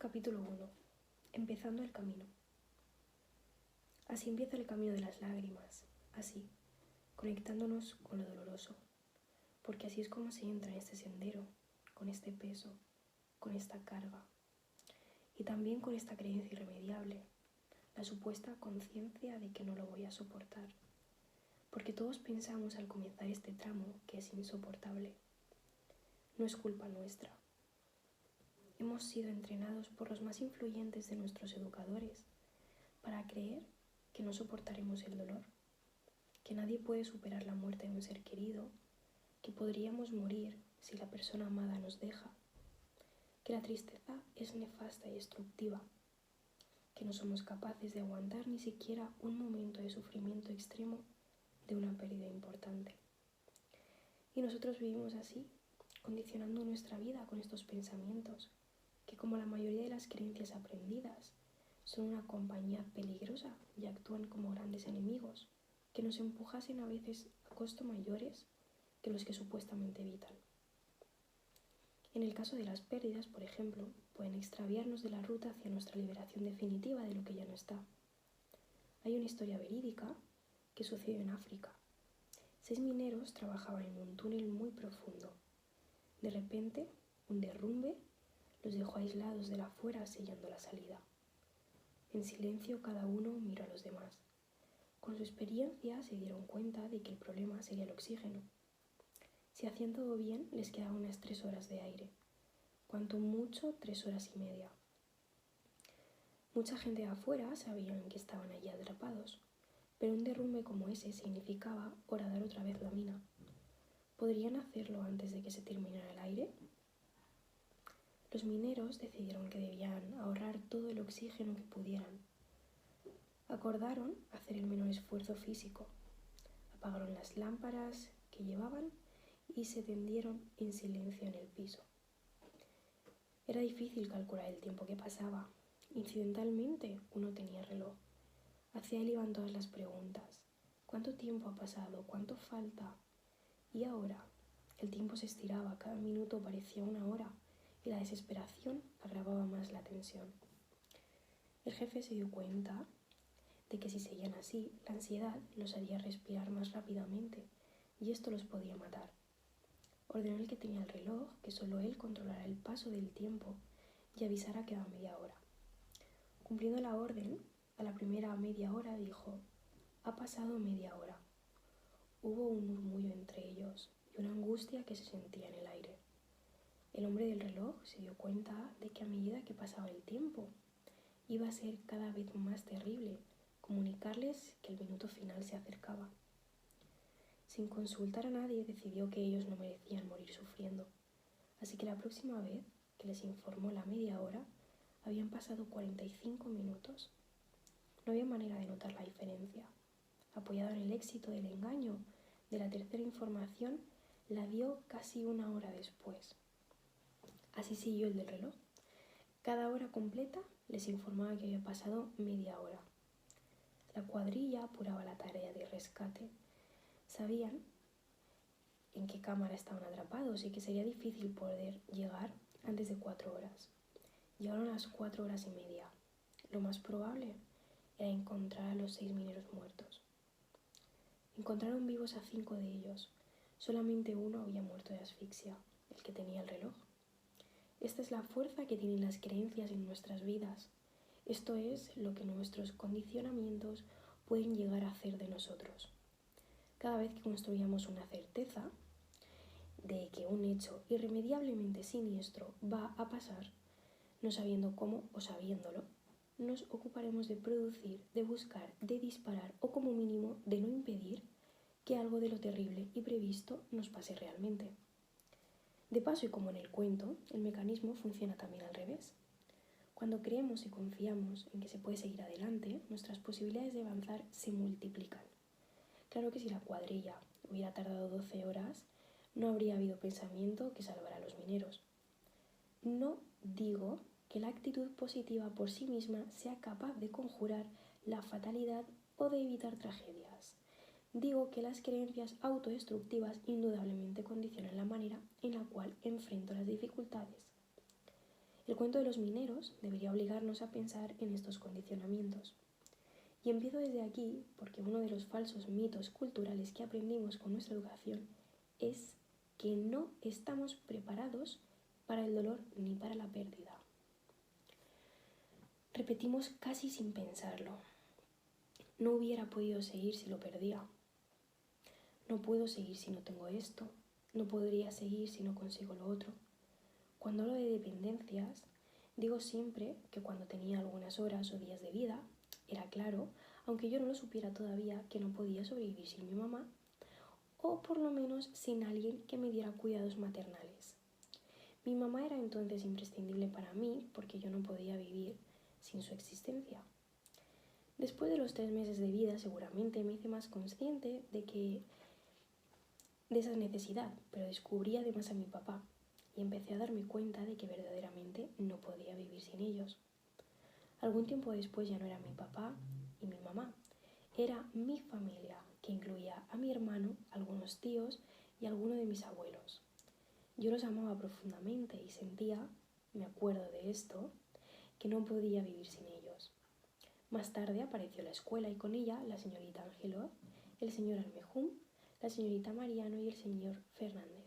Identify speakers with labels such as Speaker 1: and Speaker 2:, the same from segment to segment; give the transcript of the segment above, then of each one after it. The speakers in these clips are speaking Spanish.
Speaker 1: Capítulo 1. Empezando el camino. Así empieza el camino de las lágrimas, así, conectándonos con lo doloroso, porque así es como se entra en este sendero, con este peso, con esta carga, y también con esta creencia irremediable, la supuesta conciencia de que no lo voy a soportar, porque todos pensamos al comenzar este tramo que es insoportable. No es culpa nuestra. Hemos sido entrenados por los más influyentes de nuestros educadores para creer que no soportaremos el dolor, que nadie puede superar la muerte de un ser querido, que podríamos morir si la persona amada nos deja, que la tristeza es nefasta y destructiva, que no somos capaces de aguantar ni siquiera un momento de sufrimiento extremo de una pérdida importante. Y nosotros vivimos así, condicionando nuestra vida con estos pensamientos, que como la mayoría de las creencias aprendidas, son una compañía peligrosa y actúan como grandes enemigos, que nos empujasen a veces a costo mayores que los que supuestamente evitan. En el caso de las pérdidas, por ejemplo, pueden extraviarnos de la ruta hacia nuestra liberación definitiva de lo que ya no está. Hay una historia verídica que sucedió en África. 6 mineros trabajaban en un túnel muy profundo. De repente, un derrumbe los dejó aislados de la fuera, sellando la salida. En silencio cada uno miró a los demás. Con su experiencia se dieron cuenta de que el problema sería el oxígeno. Si hacían todo bien, les quedaban unas 3 horas de aire. Cuanto mucho, 3 horas y media. Mucha gente de afuera sabían que estaban allí atrapados, pero un derrumbe como ese significaba horadar otra vez la mina. ¿Podrían hacerlo antes de que se terminara el aire? Los mineros decidieron que debían ahorrar todo el oxígeno que pudieran. Acordaron hacer el menor esfuerzo físico. Apagaron las lámparas que llevaban y se tendieron en silencio en el piso. Era difícil calcular el tiempo que pasaba. Incidentalmente, uno tenía reloj. Hacia él iban todas las preguntas. ¿Cuánto tiempo ha pasado? ¿Cuánto falta? Y ahora, el tiempo se estiraba, cada minuto parecía una hora, y la desesperación agravaba más la tensión. El jefe se dio cuenta de que si seguían así, la ansiedad los haría respirar más rápidamente, y esto los podía matar. Ordenó al que tenía el reloj que solo él controlara el paso del tiempo y avisara cada media hora. Cumpliendo la orden, a la primera media hora dijo: «Ha pasado media hora». Hubo un murmullo entre ellos y una angustia que se sentía en el aire. El hombre del reloj se dio cuenta de que a medida que pasaba el tiempo, iba a ser cada vez más terrible comunicarles que el minuto final se acercaba. Sin consultar a nadie, decidió que ellos no merecían morir sufriendo, así que la próxima vez que les informó la media hora, habían pasado 45 minutos. No había manera de notar la diferencia. Apoyado en el éxito del engaño de la tercera información, la dio casi una hora después. Así siguió el del reloj. Cada hora completa les informaba que había pasado media hora. La cuadrilla apuraba la tarea de rescate. Sabían en qué cámara estaban atrapados y que sería difícil poder llegar antes de 4 horas. Llegaron a las 4 horas y media. Lo más probable era encontrar a los 6 mineros muertos. Encontraron vivos a 5 de ellos. Solamente uno había muerto de asfixia, el que tenía el reloj. Esta es la fuerza que tienen las creencias en nuestras vidas. Esto es lo que nuestros condicionamientos pueden llegar a hacer de nosotros. Cada vez que construyamos una certeza de que un hecho irremediablemente siniestro va a pasar, no sabiendo cómo o sabiéndolo, nos ocuparemos de producir, de buscar, de disparar o como mínimo de no impedir que algo de lo terrible y previsto nos pase realmente. De paso, y como en el cuento, el mecanismo funciona también al revés. Cuando creemos y confiamos en que se puede seguir adelante, nuestras posibilidades de avanzar se multiplican. Claro que si la cuadrilla hubiera tardado 12 horas, no habría habido pensamiento que salvara a los mineros. No digo que la actitud positiva por sí misma sea capaz de conjurar la fatalidad o de evitar tragedias. Digo que las creencias autodestructivas indudablemente condicionan la manera en la cual enfrento las dificultades. El cuento de los mineros debería obligarnos a pensar en estos condicionamientos. Y empiezo desde aquí porque uno de los falsos mitos culturales que aprendimos con nuestra educación es que no estamos preparados para el dolor ni para la pérdida. Repetimos casi sin pensarlo. No hubiera podido seguir si lo perdía. No puedo seguir si no tengo esto. No podría seguir si no consigo lo otro. Cuando hablo de dependencias, digo siempre que cuando tenía algunas horas o días de vida, era claro, aunque yo no lo supiera todavía, que no podía sobrevivir sin mi mamá, o por lo menos sin alguien que me diera cuidados maternales. Mi mamá era entonces imprescindible para mí porque yo no podía vivir sin su existencia. Después de los 3 meses de vida seguramente me hice más consciente de esa necesidad, pero descubrí además a mi papá y empecé a darme cuenta de que verdaderamente no podía vivir sin ellos. Algún tiempo después ya no era mi papá y mi mamá, era mi familia, que incluía a mi hermano, algunos tíos y alguno de mis abuelos. Yo los amaba profundamente y sentía, me acuerdo de esto, que no podía vivir sin ellos. Más tarde apareció la escuela y con ella la señorita Angeló, el señor Almejún, la señorita Mariano y el señor Fernández,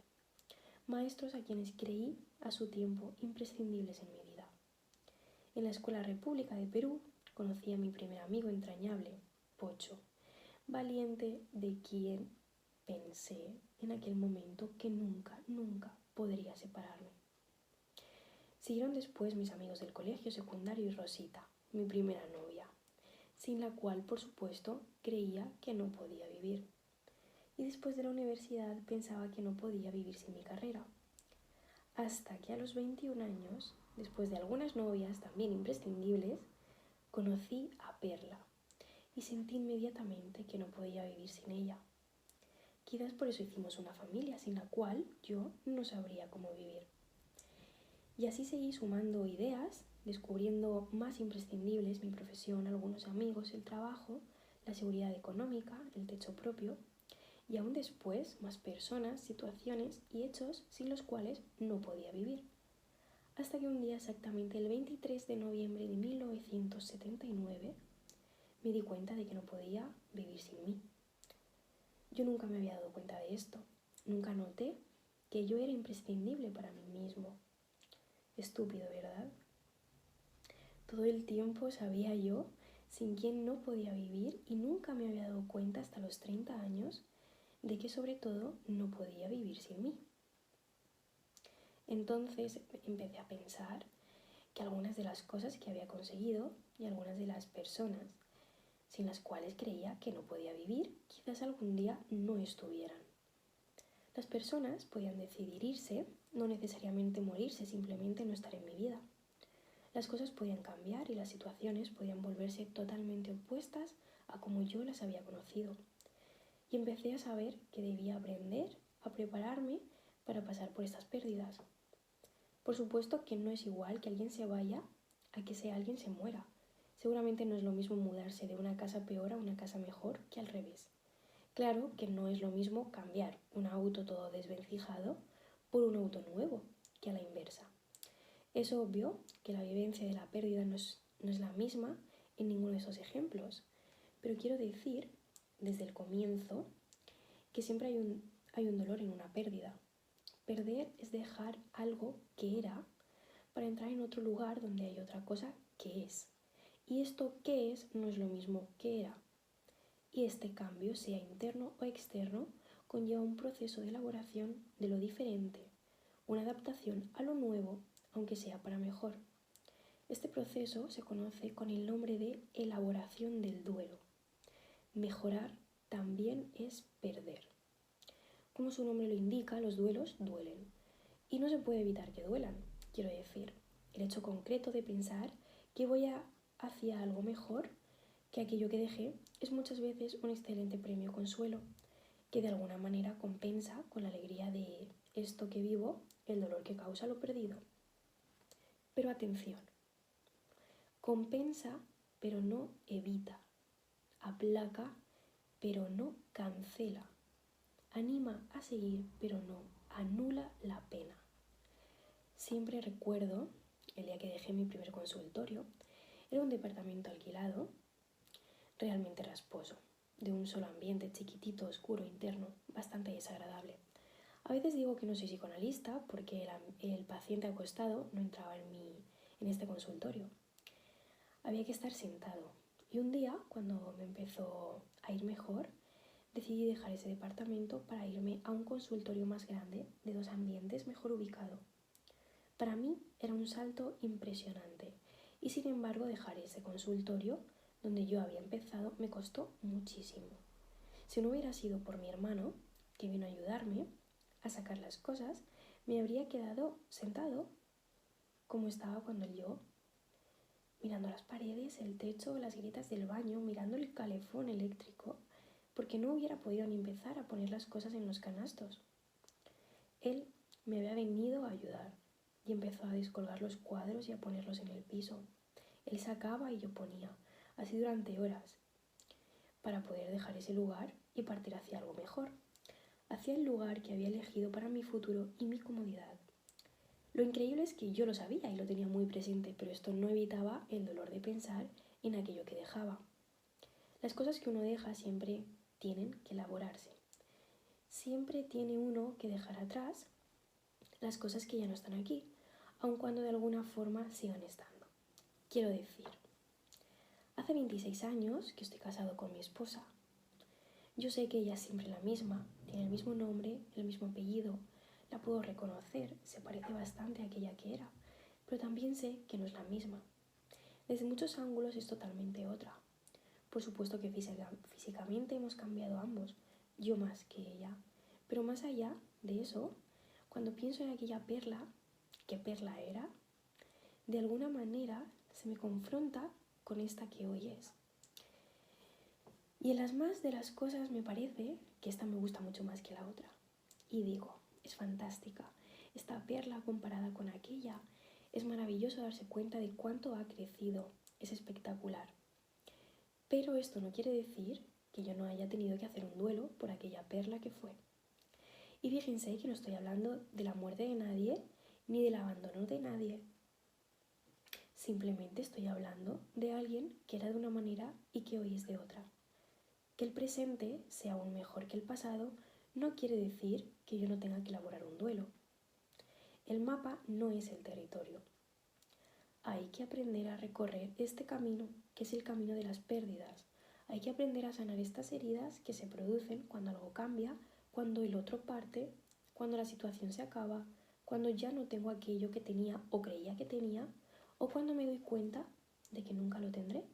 Speaker 1: maestros a quienes creí a su tiempo imprescindibles en mi vida. En la Escuela República de Perú conocí a mi primer amigo entrañable, Pocho, valiente de quien pensé en aquel momento que nunca podría separarme. Siguieron después mis amigos del colegio secundario y Rosita, mi primera novia, sin la cual, por supuesto, creía que no podía vivir. Y después de la universidad pensaba que no podía vivir sin mi carrera. Hasta que a los 21 años, después de algunas novias también imprescindibles, conocí a Perla y sentí inmediatamente que no podía vivir sin ella. Quizás por eso hicimos una familia sin la cual yo no sabría cómo vivir. Y así seguí sumando ideas, descubriendo más imprescindibles mi profesión, algunos amigos, el trabajo, la seguridad económica, el techo propio, y aún después más personas, situaciones y hechos sin los cuales no podía vivir. Hasta que un día, exactamente el 23 de noviembre de 1979, me di cuenta de que no podía vivir sin mí. Yo nunca me había dado cuenta de esto. Nunca noté que yo era imprescindible para mí mismo. Estúpido, ¿verdad? Todo el tiempo sabía yo sin quién no podía vivir y nunca me había dado cuenta hasta los 30 años de que sobre todo no podía vivir sin mí. Entonces empecé a pensar que algunas de las cosas que había conseguido y algunas de las personas sin las cuales creía que no podía vivir, quizás algún día no estuvieran. Las personas podían decidir irse, no necesariamente morirse, simplemente no estar en mi vida. Las cosas podían cambiar y las situaciones podían volverse totalmente opuestas a como yo las había conocido. Y empecé a saber que debía aprender a prepararme para pasar por estas pérdidas. Por supuesto que no es igual que alguien se vaya a que alguien se muera. Seguramente no es lo mismo mudarse de una casa peor a una casa mejor que al revés. Claro que no es lo mismo cambiar un auto todo desvencijado por un auto nuevo que a la inversa. Es obvio que la vivencia de la pérdida no es la misma en ninguno de esos ejemplos, pero quiero decir, desde el comienzo, que siempre hay un dolor en una pérdida. Perder es dejar algo que era para entrar en otro lugar donde hay otra cosa que es. Y esto que es no es lo mismo que era. Y este cambio, sea interno o externo, conlleva un proceso de elaboración de lo diferente, una adaptación a lo nuevo, aunque sea para mejor. Este proceso se conoce con el nombre de elaboración del duelo. Mejorar también es perder. Como su nombre lo indica, los duelos duelen. Y no se puede evitar que duelan. Quiero decir, el hecho concreto de pensar que voy hacia algo mejor que aquello que dejé es muchas veces un excelente premio consuelo, que de alguna manera compensa con la alegría de esto que vivo, el dolor que causa lo perdido. Pero atención, compensa pero no evita, aplaca pero no cancela, anima a seguir pero no anula la pena. Siempre recuerdo el día que dejé mi primer consultorio, era un departamento alquilado, realmente rasposo, de un solo ambiente, chiquitito, oscuro, interno, bastante desagradable. A veces digo que no soy psicoanalista porque el paciente acostado no entraba en este consultorio. Había que estar sentado. Y un día, cuando me empezó a ir mejor, decidí dejar ese departamento para irme a un consultorio más grande, de 2 ambientes, mejor ubicado. Para mí era un salto impresionante y sin embargo dejar ese consultorio donde yo había empezado me costó muchísimo. Si no hubiera sido por mi hermano, que vino a ayudarme a sacar las cosas, me habría quedado sentado como estaba cuando yo, mirando las paredes, el techo, las grietas del baño, mirando el calefón eléctrico, porque no hubiera podido ni empezar a poner las cosas en los canastos. Él me había venido a ayudar y empezó a descolgar los cuadros y a ponerlos en el piso. Él sacaba y yo ponía, así durante horas, para poder dejar ese lugar y partir hacia algo mejor, hacia el lugar que había elegido para mi futuro y mi comodidad. Lo increíble es que yo lo sabía y lo tenía muy presente, pero esto no evitaba el dolor de pensar en aquello que dejaba. Las cosas que uno deja siempre tienen que elaborarse. Siempre tiene uno que dejar atrás las cosas que ya no están aquí, aun cuando de alguna forma sigan estando. Quiero decir, hace 26 años que estoy casado con mi esposa. Yo sé que ella es siempre la misma, tiene el mismo nombre, el mismo apellido, la puedo reconocer, se parece bastante a aquella que era, pero también sé que no es la misma. Desde muchos ángulos es totalmente otra. Por supuesto que físicamente hemos cambiado ambos, yo más que ella, pero más allá de eso, cuando pienso en aquella perla, ¿qué perla era? De alguna manera se me confronta con esta que hoy es. Y en las más de las cosas me parece que esta me gusta mucho más que la otra. Y digo, es fantástica. Esta perla comparada con aquella, es maravilloso darse cuenta de cuánto ha crecido. Es espectacular. Pero esto no quiere decir que yo no haya tenido que hacer un duelo por aquella perla que fue. Y fíjense que no estoy hablando de la muerte de nadie ni del abandono de nadie. Simplemente estoy hablando de alguien que era de una manera y que hoy es de otra. Que el presente sea aún mejor que el pasado no quiere decir que yo no tenga que elaborar un duelo. El mapa no es el territorio. Hay que aprender a recorrer este camino, que es el camino de las pérdidas. Hay que aprender a sanar estas heridas que se producen cuando algo cambia, cuando el otro parte, cuando la situación se acaba, cuando ya no tengo aquello que tenía o creía que tenía, o cuando me doy cuenta de que nunca lo tendré,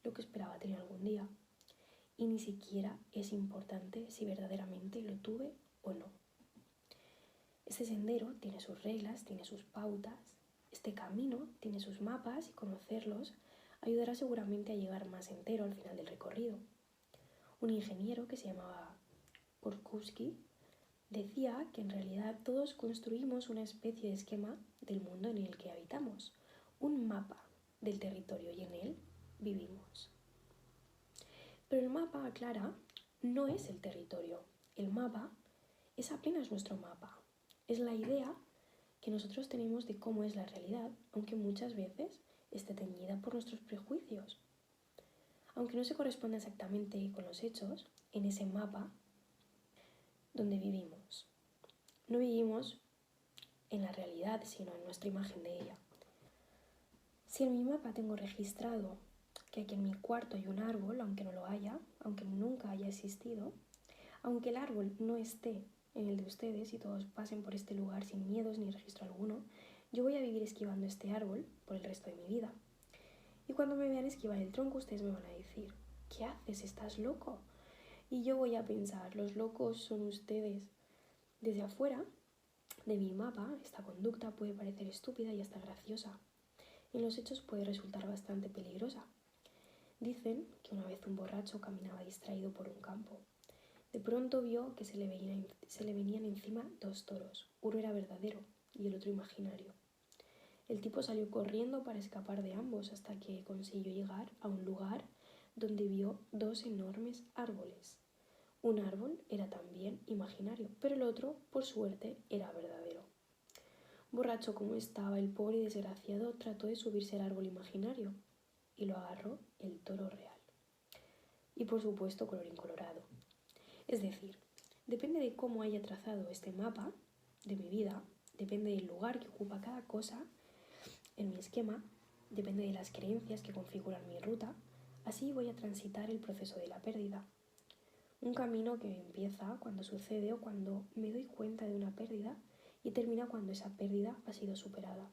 Speaker 1: lo que esperaba tener algún día. Y ni siquiera es importante si verdaderamente lo tuve o no. Este sendero tiene sus reglas, tiene sus pautas, este camino tiene sus mapas y conocerlos ayudará seguramente a llegar más entero al final del recorrido. Un ingeniero que se llamaba Porkowski decía que en realidad todos construimos una especie de esquema del mundo en el que habitamos, un mapa del territorio y en él vivimos. Pero el mapa, aclara, no es el territorio. El mapa es apenas nuestro mapa. Es la idea que nosotros tenemos de cómo es la realidad, aunque muchas veces esté teñida por nuestros prejuicios. Aunque no se corresponda exactamente con los hechos, en ese mapa donde vivimos. No vivimos en la realidad, sino en nuestra imagen de ella. Si en mi mapa tengo registrado que aquí en mi cuarto hay un árbol, aunque no lo haya, aunque nunca haya existido, aunque el árbol no esté en el de ustedes y todos pasen por este lugar sin miedos ni registro alguno, yo voy a vivir esquivando este árbol por el resto de mi vida. Y cuando me vean esquivar el tronco, ustedes me van a decir, ¿qué haces? ¿Estás loco? Y yo voy a pensar, los locos son ustedes. Desde afuera de mi mapa, esta conducta puede parecer estúpida y hasta graciosa. En los hechos puede resultar bastante peligrosa. Dicen que una vez un borracho caminaba distraído por un campo. De pronto vio que se le venían encima 2 toros. Uno era verdadero y el otro imaginario. El tipo salió corriendo para escapar de ambos hasta que consiguió llegar a un lugar donde vio 2 enormes árboles. Un árbol era también imaginario, pero el otro, por suerte, era verdadero. Borracho como estaba, el pobre desgraciado trató de subirse al árbol imaginario y lo agarró el toro real. Y por supuesto colorín colorado. Es decir, depende de cómo haya trazado este mapa de mi vida, depende del lugar que ocupa cada cosa en mi esquema, depende de las creencias que configuran mi ruta, así voy a transitar el proceso de la pérdida. Un camino que empieza cuando sucede o cuando me doy cuenta de una pérdida y termina cuando esa pérdida ha sido superada.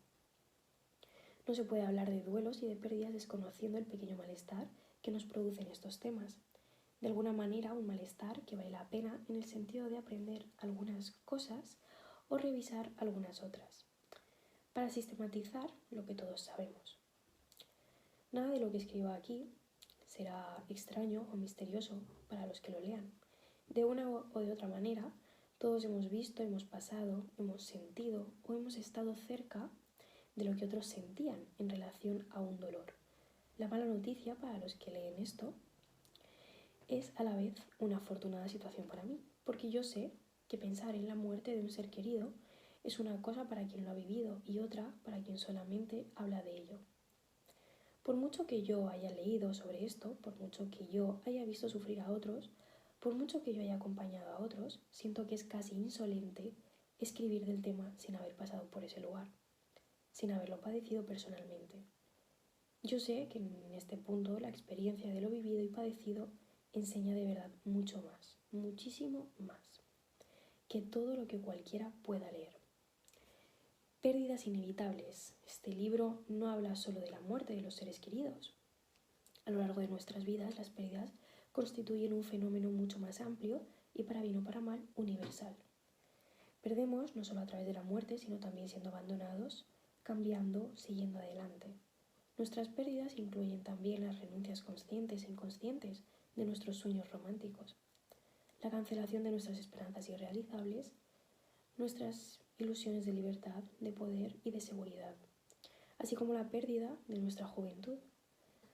Speaker 1: No se puede hablar de duelos y de pérdidas desconociendo el pequeño malestar que nos producen estos temas. De alguna manera, un malestar que vale la pena en el sentido de aprender algunas cosas o revisar algunas otras, para sistematizar lo que todos sabemos. Nada de lo que escriba aquí será extraño o misterioso para los que lo lean. De una o de otra manera, todos hemos visto, hemos pasado, hemos sentido o hemos estado cerca de lo que otros sentían en relación a un dolor. La mala noticia para los que leen esto es a la vez una afortunada situación para mí, porque yo sé que pensar en la muerte de un ser querido es una cosa para quien lo ha vivido y otra para quien solamente habla de ello. Por mucho que yo haya leído sobre esto, por mucho que yo haya visto sufrir a otros, por mucho que yo haya acompañado a otros, siento que es casi insolente escribir del tema sin haber pasado por ese lugar, sin haberlo padecido personalmente. Yo sé que en este punto la experiencia de lo vivido y padecido enseña de verdad mucho más, muchísimo más, que todo lo que cualquiera pueda leer. Pérdidas inevitables. Este libro no habla solo de la muerte de los seres queridos. A lo largo de nuestras vidas, las pérdidas constituyen un fenómeno mucho más amplio y, para bien o para mal, universal. Perdemos no solo a través de la muerte, sino también siendo abandonados, cambiando, siguiendo adelante. Nuestras pérdidas incluyen también las renuncias conscientes e inconscientes de nuestros sueños románticos, la cancelación de nuestras esperanzas irrealizables, nuestras ilusiones de libertad, de poder y de seguridad, así como la pérdida de nuestra juventud,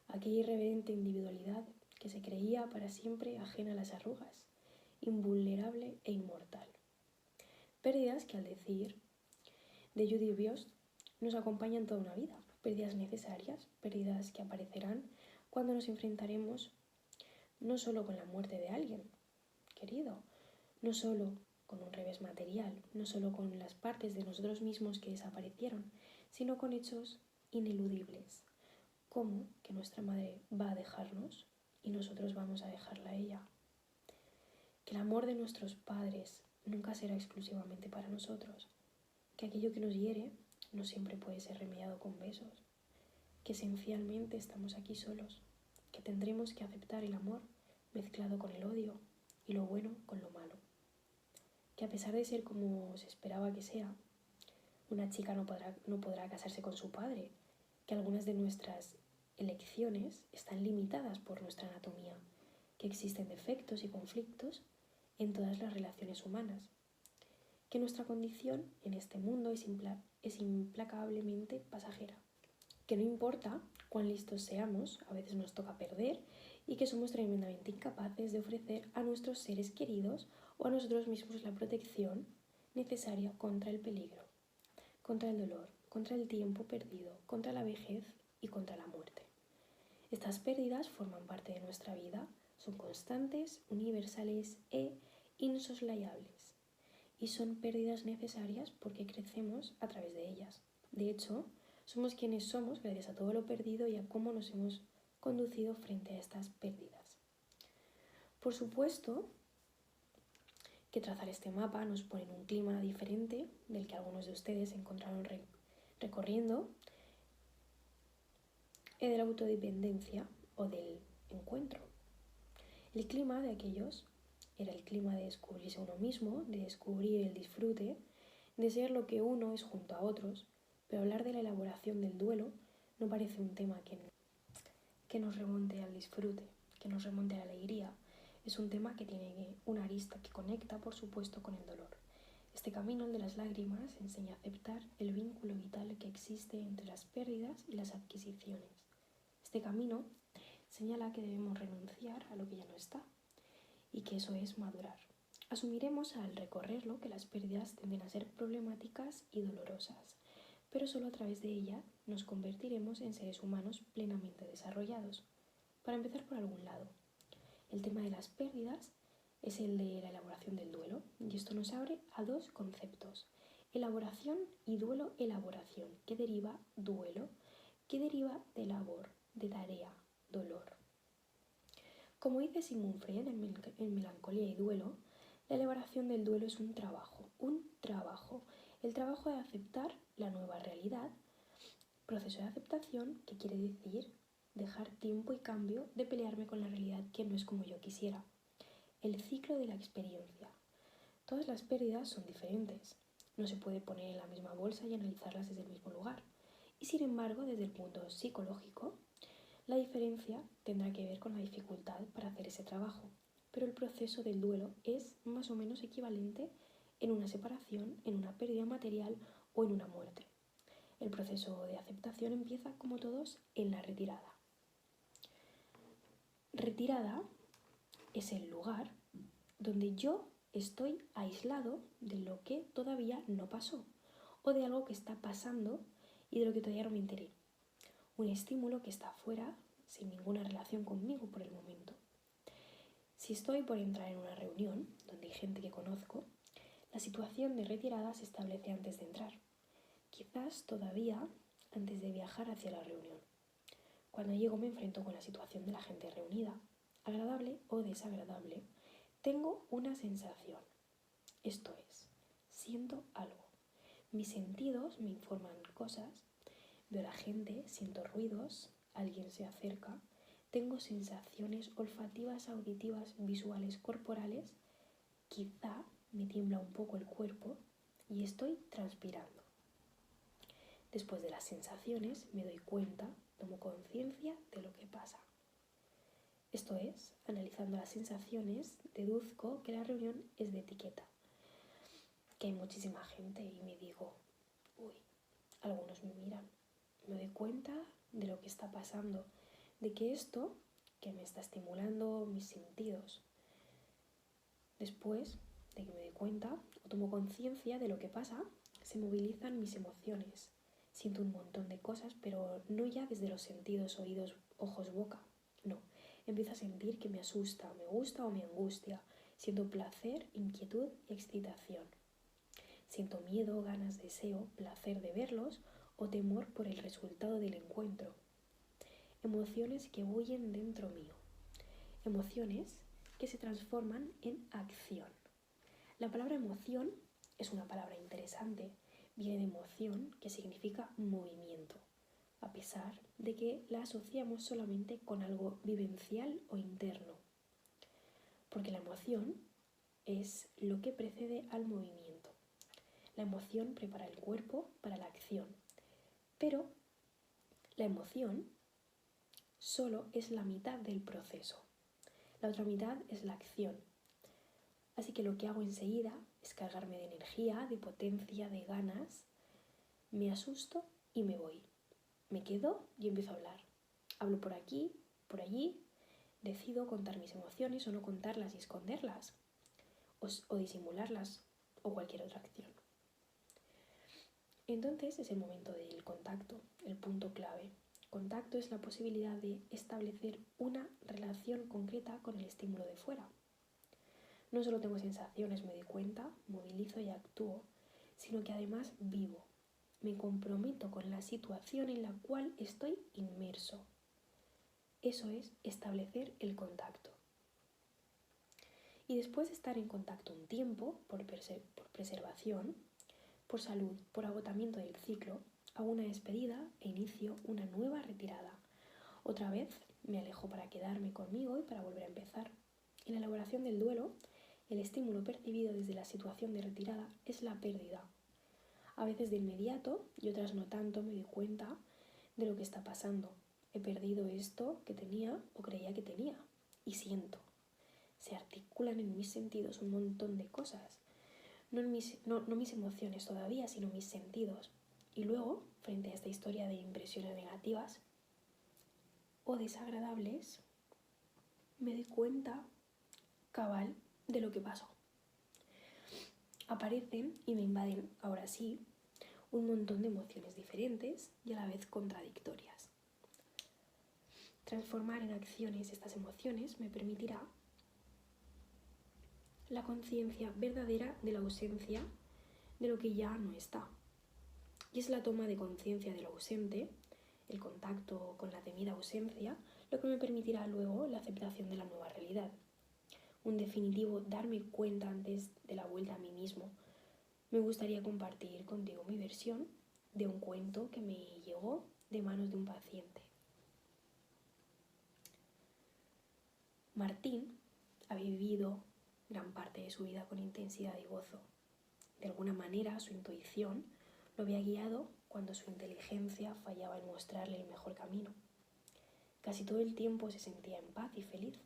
Speaker 1: aquella irreverente individualidad que se creía para siempre ajena a las arrugas, invulnerable e inmortal. Pérdidas que, al decir de Judy Biost, nos acompañan toda una vida, pérdidas necesarias, pérdidas que aparecerán cuando nos enfrentaremos no solo con la muerte de alguien querido, no solo con un revés material, no solo con las partes de nosotros mismos que desaparecieron, sino con hechos ineludibles, como que nuestra madre va a dejarnos y nosotros vamos a dejarla a ella, que el amor de nuestros padres nunca será exclusivamente para nosotros, que aquello que nos hiere no siempre puede ser remediado con besos, que esencialmente estamos aquí solos, que tendremos que aceptar el amor mezclado con el odio y lo bueno con lo malo, que a pesar de ser como se esperaba que sea, una chica no podrá casarse con su padre, que algunas de nuestras elecciones están limitadas por nuestra anatomía, que existen defectos y conflictos en todas las relaciones humanas, que nuestra condición en este mundo es implacablemente pasajera, que no importa cuán listos seamos, a veces nos toca perder y que somos tremendamente incapaces de ofrecer a nuestros seres queridos o a nosotros mismos la protección necesaria contra el peligro, contra el dolor, contra el tiempo perdido, contra la vejez y contra la muerte. Estas pérdidas forman parte de nuestra vida, son constantes, universales e insoslayables. Y son pérdidas necesarias porque crecemos a través de ellas. De hecho, somos quienes somos gracias a todo lo perdido y a cómo nos hemos conducido frente a estas pérdidas. Por supuesto que trazar este mapa nos pone en un clima diferente del que algunos de ustedes se encontraron recorriendo, de la autodependencia o del encuentro. El clima de aquellos era el clima de descubrirse a uno mismo, de descubrir el disfrute, de ser lo que uno es junto a otros, pero hablar de la elaboración del duelo no parece un tema que nos remonte al disfrute, que nos remonte a la alegría. Es un tema que tiene una arista que conecta, por supuesto, con el dolor. Este camino, el de las lágrimas, enseña a aceptar el vínculo vital que existe entre las pérdidas y las adquisiciones. Este camino señala que debemos renunciar a lo que ya no está y que eso es madurar. Asumiremos al recorrerlo que las pérdidas tienden a ser problemáticas y dolorosas, pero solo a través de ellas nos convertiremos en seres humanos plenamente desarrollados. Para empezar por algún lado, el tema de las pérdidas es el de la elaboración del duelo, y esto nos abre a dos conceptos: elaboración y duelo-elaboración, que deriva duelo, que deriva de labor, de tarea, dolor. Como dice Sigmund Freud en Melancolía y Duelo, la elaboración del duelo es un trabajo, el trabajo de aceptar la nueva realidad, proceso de aceptación, que quiere decir dejar tiempo y cambio de pelearme con la realidad que no es como yo quisiera. El ciclo de la experiencia. Todas las pérdidas son diferentes, no se puede poner en la misma bolsa y analizarlas desde el mismo lugar. Y sin embargo, desde el punto psicológico, la diferencia tendrá que ver con la dificultad para hacer ese trabajo, pero el proceso del duelo es más o menos equivalente en una separación, en una pérdida material o en una muerte. El proceso de aceptación empieza, como todos, en la retirada. Retirada es el lugar donde yo estoy aislado de lo que todavía no pasó o de algo que está pasando y de lo que todavía no me enteré. Un estímulo que está fuera, sin ninguna relación conmigo por el momento. Si estoy por entrar en una reunión donde hay gente que conozco, la situación de retirada se establece antes de entrar, quizás todavía antes de viajar hacia la reunión. Cuando llego me enfrento con la situación de la gente reunida, agradable o desagradable. Tengo una sensación, esto es, siento algo. Mis sentidos me informan cosas, veo a la gente, siento ruidos, alguien se acerca, tengo sensaciones olfativas, auditivas, visuales, corporales, quizá me tiembla un poco el cuerpo y estoy transpirando. Después de las sensaciones me doy cuenta, tomo conciencia de lo que pasa. Esto es, analizando las sensaciones, deduzco que la reunión es de etiqueta, que hay muchísima gente y me digo, uy, algunos me miran. Me doy cuenta de lo que está pasando, de que esto que me está estimulando mis sentidos. Después de que me doy cuenta o tomo conciencia de lo que pasa, se movilizan mis emociones. Siento un montón de cosas, pero no ya desde los sentidos, oídos, ojos, boca. No, empiezo a sentir que me asusta, me gusta o me angustia. Siento placer, inquietud y excitación. Siento miedo, ganas, deseo, placer de verlos o temor por el resultado del encuentro. Emociones que bullen dentro mío. Emociones que se transforman en acción. La palabra emoción es una palabra interesante. Viene de emoción, que significa movimiento, a pesar de que la asociamos solamente con algo vivencial o interno. Porque la emoción es lo que precede al movimiento. La emoción prepara el cuerpo para la acción, pero la emoción solo es la mitad del proceso. La otra mitad es la acción. Así que lo que hago enseguida es cargarme de energía, de potencia, de ganas. Me asusto y me voy. Me quedo y empiezo a hablar. Hablo por aquí, por allí. Decido contar mis emociones o no contarlas y esconderlas. O disimularlas o cualquier otra acción. Entonces es el momento del contacto, el punto clave. Contacto es la posibilidad de establecer una relación concreta con el estímulo de fuera. No solo tengo sensaciones, me doy cuenta, movilizo y actúo, sino que además vivo. Me comprometo con la situación en la cual estoy inmerso. Eso es establecer el contacto. Y después de estar en contacto un tiempo, por preservación, por salud, por agotamiento del ciclo, hago una despedida e inicio una nueva retirada. Otra vez me alejo para quedarme conmigo y para volver a empezar. En la elaboración del duelo, el estímulo percibido desde la situación de retirada es la pérdida. A veces de inmediato y otras no tanto me doy cuenta de lo que está pasando. He perdido esto que tenía o creía que tenía y siento. Se articulan en mis sentidos un montón de cosas. No mis emociones todavía, sino mis sentidos. Y luego, frente a esta historia de impresiones negativas o desagradables, me doy cuenta cabal de lo que pasó. aparecen y me invaden, ahora sí, un montón de emociones diferentes y a la vez contradictorias. Transformar en acciones estas emociones me permitirá la conciencia verdadera de la ausencia de lo que ya no está. Y es la toma de conciencia de lo ausente, el contacto con la temida ausencia, lo que me permitirá luego la aceptación de la nueva realidad. Un definitivo darme cuenta antes de la vuelta a mí mismo. Me gustaría compartir contigo mi versión de un cuento que me llegó de manos de un paciente. Martín ha vivido gran parte de su vida con intensidad y gozo. De alguna manera, su intuición lo había guiado cuando su inteligencia fallaba en mostrarle el mejor camino. Casi todo el tiempo se sentía en paz y feliz.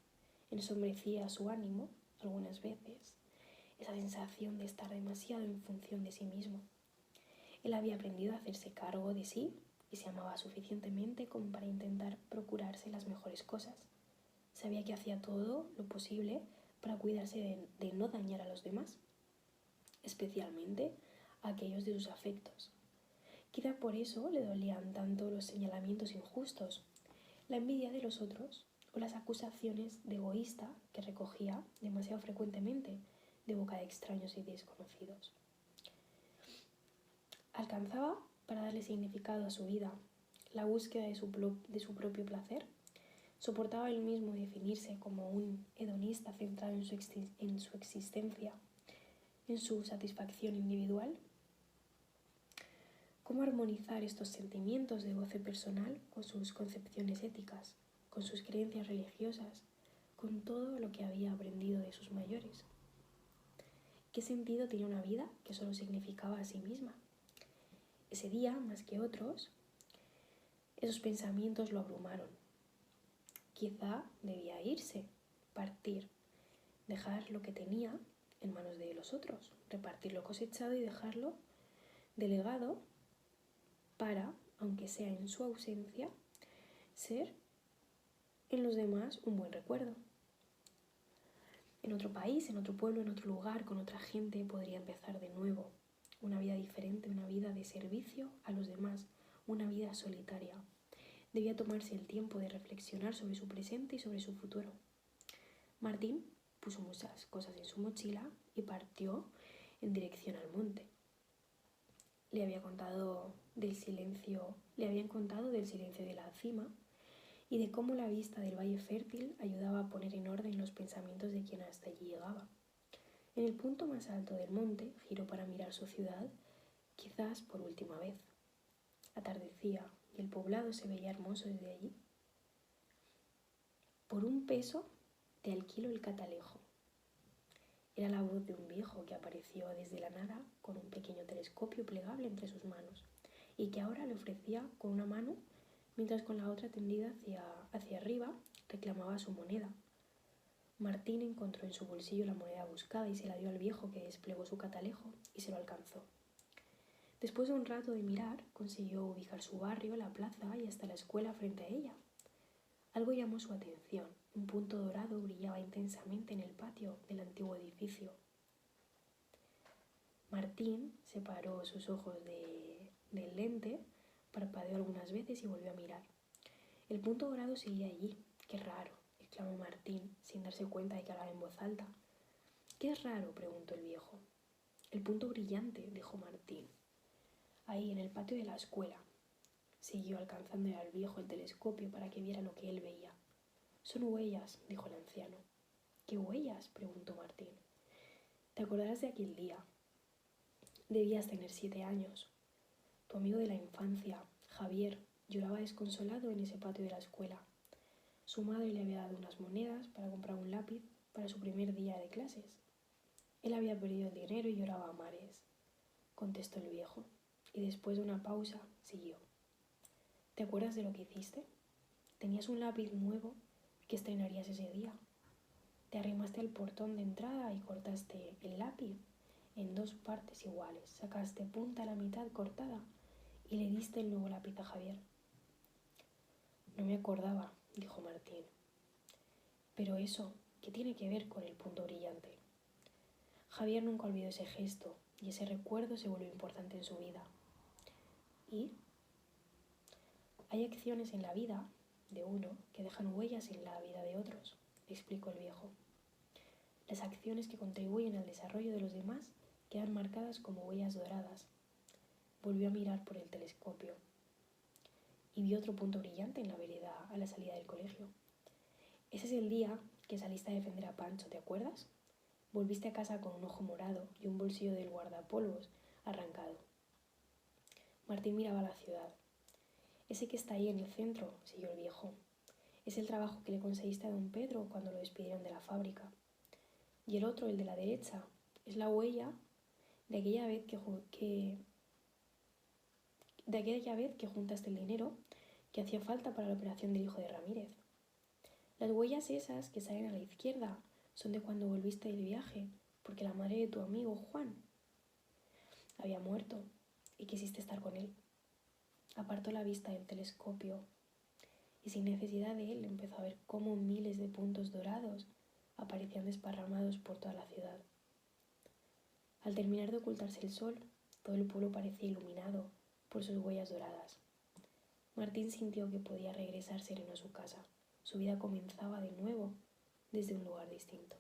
Speaker 1: Ensombrecía su ánimo, algunas veces, esa sensación de estar demasiado en función de sí mismo. Él había aprendido a hacerse cargo de sí y se amaba suficientemente como para intentar procurarse las mejores cosas. Sabía que hacía todo lo posible para cuidarse de no dañar a los demás, especialmente a aquellos de sus afectos. Quizá por eso le dolían tanto los señalamientos injustos, la envidia de los otros o las acusaciones de egoísta que recogía demasiado frecuentemente de boca de extraños y desconocidos. Alcanzaba, para darle significado a su vida, la búsqueda de su propio placer. Soportaba él mismo definirse como un hedonista centrado en su existencia, en su satisfacción individual. ¿Cómo armonizar estos sentimientos de goce personal con sus concepciones éticas, con sus creencias religiosas, con todo lo que había aprendido de sus mayores? ¿Qué sentido tenía una vida que solo significaba a sí misma? Ese día, más que otros, esos pensamientos lo abrumaron. Quizá debía irse, partir, dejar lo que tenía en manos de los otros, repartir lo cosechado y dejarlo delegado para, aunque sea en su ausencia, ser en los demás un buen recuerdo. En otro país, en otro pueblo, en otro lugar, con otra gente, podría empezar de nuevo. Una vida diferente, una vida de servicio a los demás, una vida solitaria. Debía tomarse el tiempo de reflexionar sobre su presente y sobre su futuro. Martín puso muchas cosas en su mochila y partió en dirección al monte. Le habían contado del silencio de la cima y de cómo la vista del valle fértil ayudaba a poner en orden los pensamientos de quien hasta allí llegaba. En el punto más alto del monte giró para mirar su ciudad, quizás por última vez. Atardecía y el poblado se veía hermoso desde allí. Por un peso te alquilo el catalejo. Era la voz de un viejo que apareció desde la nada con un pequeño telescopio plegable entre sus manos y que ahora le ofrecía con una mano mientras con la otra tendida hacia arriba reclamaba su moneda. Martín encontró en su bolsillo la moneda buscada y se la dio al viejo, que desplegó su catalejo y se lo alcanzó. Después de un rato de mirar, consiguió ubicar su barrio, la plaza y hasta la escuela frente a ella. Algo llamó su atención. Un punto dorado brillaba intensamente en el patio del antiguo edificio. Martín separó sus ojos del lente, parpadeó algunas veces y volvió a mirar. El punto dorado seguía allí. ¡Qué raro!, exclamó Martín, sin darse cuenta de que hablaba en voz alta. ¿Qué es raro?, preguntó el viejo. El punto brillante, dijo Martín. Ahí, en el patio de la escuela. Siguió alcanzándole al viejo el telescopio para que viera lo que él veía. Son huellas, dijo el anciano. ¿Qué huellas?, preguntó Martín. Te acordarás de aquel día. Debías tener 7 años. Tu amigo de la infancia, Javier, lloraba desconsolado en ese patio de la escuela. Su madre le había dado unas monedas para comprar un lápiz para su primer día de clases. Él había perdido el dinero y lloraba a mares, contestó el viejo, y después de una pausa siguió. ¿Te acuerdas de lo que hiciste? Tenías un lápiz nuevo que estrenarías ese día. Te arrimaste al portón de entrada y cortaste el lápiz en 2 partes iguales. Sacaste punta a la mitad cortada y le diste el nuevo lápiz a Javier. No me acordaba, dijo Martín. Pero eso, ¿qué tiene que ver con el punto brillante? Javier nunca olvidó ese gesto y ese recuerdo se volvió importante en su vida. Y hay acciones en la vida de uno que dejan huellas en la vida de otros, explicó el viejo. Las acciones que contribuyen al desarrollo de los demás quedan marcadas como huellas doradas. Volvió a mirar por el telescopio y vio otro punto brillante en la vereda a la salida del colegio. Ese es el día que saliste a defender a Pancho, ¿te acuerdas? Volviste a casa con un ojo morado y un bolsillo del guardapolvos arrancado. Martín miraba la ciudad. Ese que está ahí en el centro, siguió el viejo. Es el trabajo que le conseguiste a don Pedro cuando lo despidieron de la fábrica. Y el otro, el de la derecha, es la huella de aquella vez que juntaste el dinero que hacía falta para la operación del hijo de Ramírez. Las huellas esas que salen a la izquierda son de cuando volviste del viaje, porque la madre de tu amigo Juan había muerto y quisiste estar con él. Apartó la vista del telescopio y sin necesidad de él empezó a ver cómo miles de puntos dorados aparecían desparramados por toda la ciudad. Al terminar de ocultarse el sol, todo el pueblo parecía iluminado por sus huellas doradas. Martín sintió que podía regresar sereno a su casa. Su vida comenzaba de nuevo desde un lugar distinto.